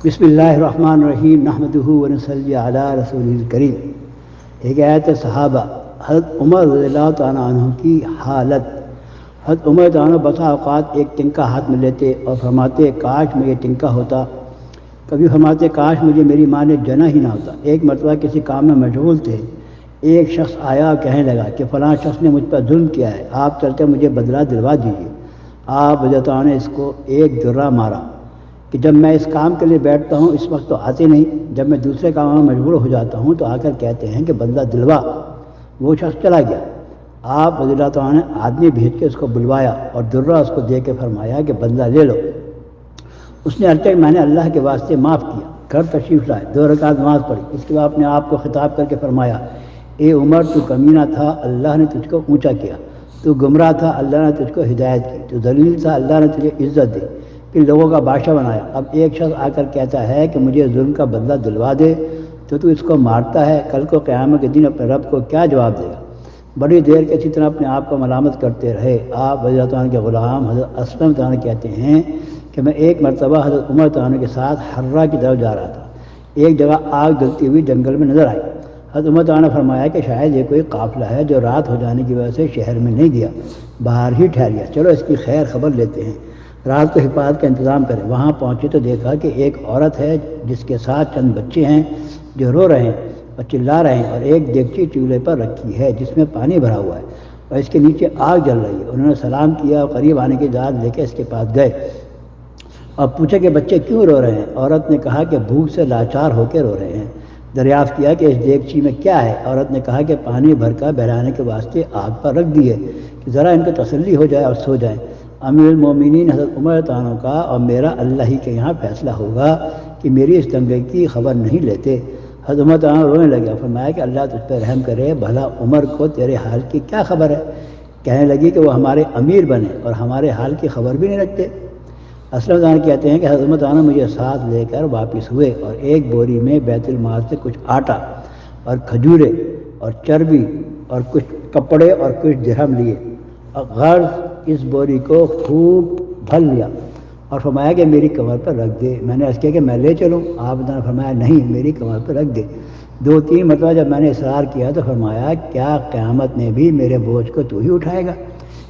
بسم اللہ الرحمن الرحیم نحمدہ ونصلی علی رسول الکریم۔ ایک آیت صحابہ حضرت عمر رضی اللہ تعالیٰ عنہ کی حالت۔ حضرت عمر تعالیٰ عنہ بسا اوقات ایک ٹنکا ہاتھ میں لیتے اور فرماتے کاش میں یہ ٹنکا ہوتا، کبھی فرماتے کاش مجھے میری ماں نے جنا ہی نہ ہوتا۔ ایک مرتبہ کسی کام میں مشغول تھے، ایک شخص آیا اور کہنے لگا کہ فلاں شخص نے مجھ پر ظلم کیا ہے، آپ چلتے مجھے بدلہ دلوا دیجیے۔ آپ رضی اللہ عنہ نے اس کو ایک درہ مارا کہ جب میں اس کام کے لیے بیٹھتا ہوں اس وقت تو آتے نہیں، جب میں دوسرے کاموں میں مجبور ہو جاتا ہوں تو آ کر کہتے ہیں کہ بدلہ دلوا۔ وہ شخص چلا گیا۔ آپ رضی اللہ عنہ نے آدمی بھیج کے اس کو بلوایا اور درہ اس کو دے کے فرمایا کہ بدلہ لے لو۔ اس نے عرض کیا میں نے اللہ کے واسطے معاف کیا، گھر تشریف لائے، 2 رکعت نماز پڑھی۔ اس کے بعد اپنے آپ کو خطاب کر کے فرمایا اے عمر تو کمینہ تھا، اللہ نے تجھ کو اونچا کیا، تو گمراہ تھا، اللہ نے تجھ کو ہدایت کی، تو ذلیل تھا، اللہ نے تجھے عزت دی، کہ لوگوں کا بادشاہ بنایا۔ اب ایک شخص آ کر کہتا ہے کہ مجھے ظلم کا بدلہ دلوا دے تو اس کو مارتا ہے، کل کو قیامت کے دن اپنے رب کو کیا جواب دے گا؟ بڑی دیر کے اسی طرح اپنے آپ کو ملامت کرتے رہے۔ آپ رضی اللہ عنہ کے غلام حضرت اسلم عنہ کہتے ہیں کہ میں ایک مرتبہ حضرت عمر عنہ کے ساتھ حرہ کی طرف جا رہا تھا، ایک جگہ آگ جلتی ہوئی جنگل میں نظر آئی۔ حضرت عمر عنہ نے فرمایا کہ شاید یہ کوئی قافلہ ہے جو رات ہو جانے کی وجہ سے شہر میں نہیں گیا، باہر ہی ٹھہر گیا، چلو اس کی خیر خبر لیتے ہیں، رات کو حفاظت کا انتظام کریں۔ وہاں پہنچے تو دیکھا کہ ایک عورت ہے جس کے ساتھ چند بچے ہیں جو رو رہے ہیں اور چلا رہے ہیں، اور ایک دیگچی چولہے پر رکھی ہے جس میں پانی بھرا ہوا ہے اور اس کے نیچے آگ جل رہی ہے۔ انہوں نے سلام کیا اور قریب آنے کی اجازت لے کے اس کے پاس گئے اور پوچھا کہ بچے کیوں رو رہے ہیں؟ عورت نے کہا کہ بھوک سے لاچار ہو کے رو رہے ہیں۔ دریافت کیا کہ اس دیگچی میں کیا ہے؟ عورت نے کہا کہ پانی بھر کر بہلانے کے واسطے آگ پر رکھ دی ہے کہ ذرا ان کو تسلی ہو جائے اور سو جائیں۔ امیر المومنین حضرت عمر عنہ کا اور میرا اللہ ہی کے یہاں فیصلہ ہوگا کہ میری اس دنگے کی خبر نہیں لیتے۔ حضرت عمر عنہ رونے لگا، فرمایا کہ اللہ تجھ پہ رحم کرے، بھلا عمر کو تیرے حال کی کیا خبر ہے؟ کہنے لگی کہ وہ ہمارے امیر بنے اور ہمارے حال کی خبر بھی نہیں رکھتے۔ اسلم عنہ کہتے ہیں کہ حضرت عمر عنہ مجھے ساتھ لے کر واپس ہوئے اور ایک بوری میں بیت المال سے کچھ آٹا اور کھجورے اور چربی اور کچھ کپڑے اور کچھ درہم لیے اور غرض اس بوری کو خوب بھر لیا اور فرمایا کہ میری کمر پر رکھ دے۔ میں نے عرض کیا کہ میں لے چلوں؟ آپ نے فرمایا نہیں، میری کمر پر رکھ دے۔ 2-3 مرتبہ جب میں نے اصرار کیا تو فرمایا کیا قیامت میں بھی میرے بوجھ کو تو ہی اٹھائے گا؟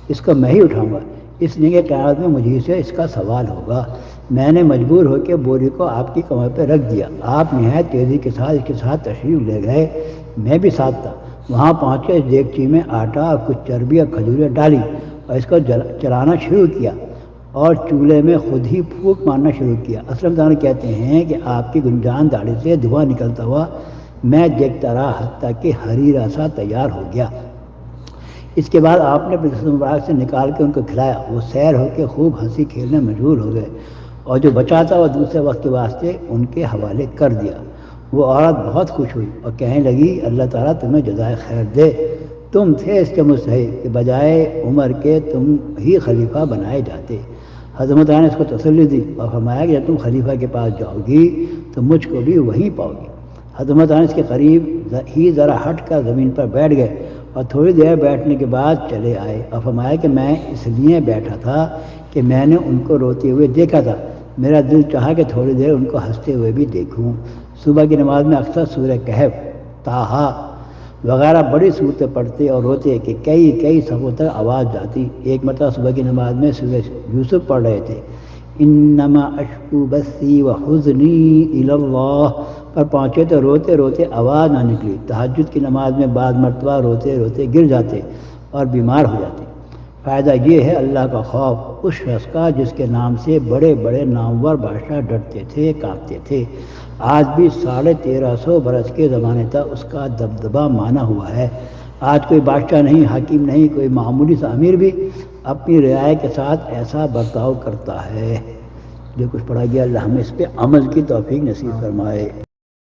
اس کو میں ہی اٹھاؤں گا، اس لیے کہ قیامت میں مجھے سے اس کا سوال ہوگا۔ میں نے مجبور ہو کے بوری کو آپ کی کمر پہ رکھ دیا۔ آپ نہایت تیزی کے ساتھ اس کے ساتھ تشریف لے گئے، میں بھی ساتھ تھا۔ وہاں پہنچ کے اس دیگچی میں آٹا اور کچھ چربی اور کھجوریں ڈالی اور اس کو چلانا شروع کیا اور چولہے میں خود ہی پھونک مارنا شروع کیا۔ اسلم عنہ کہتے ہیں کہ آپ کی گنجان داڑھی سے دھواں نکلتا ہوا میں دیکھتا رہا حتیٰ کہ حریرہ سا تیار ہو گیا۔ اس کے بعد آپ نے اپنے جسم مبارک سے نکال کے ان کو کھلایا، وہ سیر ہو کے خوب ہنسی کھیلنے مشغول ہو گئے اور جو بچا تھا وہ دوسرے وقت کے واسطے ان کے حوالے کر دیا۔ وہ عورت بہت خوش ہوئی اور کہنے لگی اللہ تعالیٰ تمہیں جزائے خیر دے، تم تھے اس کے مستحق کہ بجائے عمر کے تم ہی خلیفہ بنائے جاتے۔ حضرت نے اس کو تسلی دی اور فرمایا کہ جب تم خلیفہ کے پاس جاؤ گی تو مجھ کو بھی وہیں پاؤ گی۔ حضرت اس کے قریب ہی ذرا ہٹ کر زمین پر بیٹھ گئے اور تھوڑی دیر بیٹھنے کے بعد چلے آئے اور فرمایا کہ میں اس لیے بیٹھا تھا کہ میں نے ان کو روتے ہوئے دیکھا تھا، میرا دل چاہا کہ تھوڑی دیر ان کو ہنستے ہوئے بھی دیکھوں۔ صبح کی نماز میں اکثر سورہ کہف، طٰہٰ وغیرہ بڑی صورتیں پڑھتے اور روتے کہ کئی صفوں تک آواز جاتی۔ ایک مرتبہ صبح کی نماز میں سورہ یوسف پڑھ رہے تھے، انما اشکو بثی وحزنی الی اللہ پر پہنچے تو روتے روتے آواز نہ نکلی۔ تہجد کی نماز میں بعض مرتبہ روتے روتے گر جاتے اور بیمار ہو جاتے۔ فائدہ یہ ہے اللہ کا خوف اس شخص کا جس کے نام سے بڑے بڑے نامور بادشاہ ڈرتے تھے، کانپتے تھے۔ آج بھی 1350 برس کے زمانے تک اس کا دبدبہ مانا ہوا ہے۔ آج کوئی بادشاہ نہیں، حاکم نہیں، کوئی معمولی سا امیر بھی اپنی رعایا کے ساتھ ایسا برتاؤ کرتا ہے۔ جو کچھ پڑھا گیا اللہ ہمیں اس پہ عمل کی توفیق نصیب فرمائے۔